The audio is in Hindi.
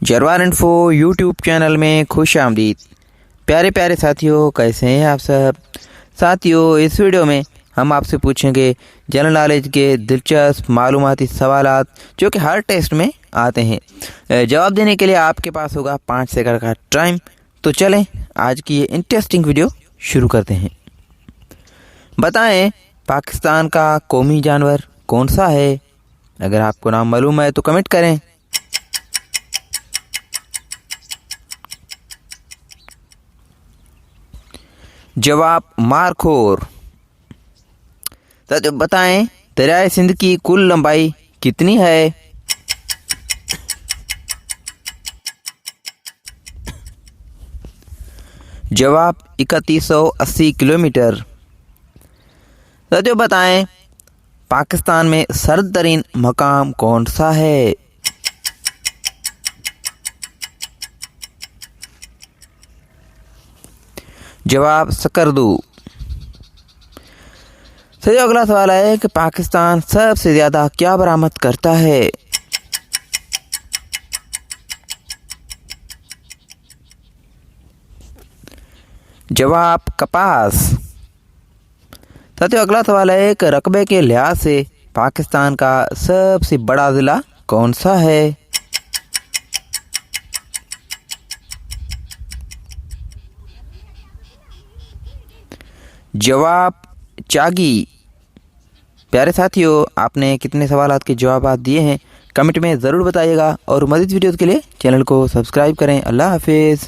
जरवार इन्फो यूट्यूब चैनल में खुश आमदीद। प्यारे प्यारे साथियों, कैसे हैं आप सब। साथियों, इस वीडियो में हम आपसे पूछेंगे जनरल नॉलेज के दिलचस्प मालूमाती सवालात जो कि हर टेस्ट में आते हैं। जवाब देने के लिए आपके पास होगा 5 सेकंड का टाइम। तो चलें आज की ये इंटरेस्टिंग वीडियो शुरू करते हैं। बताएं, पाकिस्तान का कौमी जानवर कौन सा है? अगर आपको नाम मालूम है तो कमेंट करें। जवाब मारखोर। तो बताएं, दरियाए सिंध की कुल लंबाई कितनी है? जवाब 3180 किलोमीटर। तो बताएं, पाकिस्तान में सर्द तरीन मकाम कौन सा है? जवाब सकरदू। सही। अगला सवाल है कि पाकिस्तान सबसे ज्यादा क्या बरामद करता है? जवाब कपास। साथियों, अगला सवाल है कि रकबे के लिहाज से पाकिस्तान का सबसे बड़ा जिला कौन सा है? जवाब चागी। प्यारे साथियों, आपने कितने सवालात के जवाब दिए हैं कमेंट में ज़रूर बताइएगा और मज़ीद वीडियोज़ के लिए चैनल को सब्सक्राइब करें। अल्लाह हाफिज़।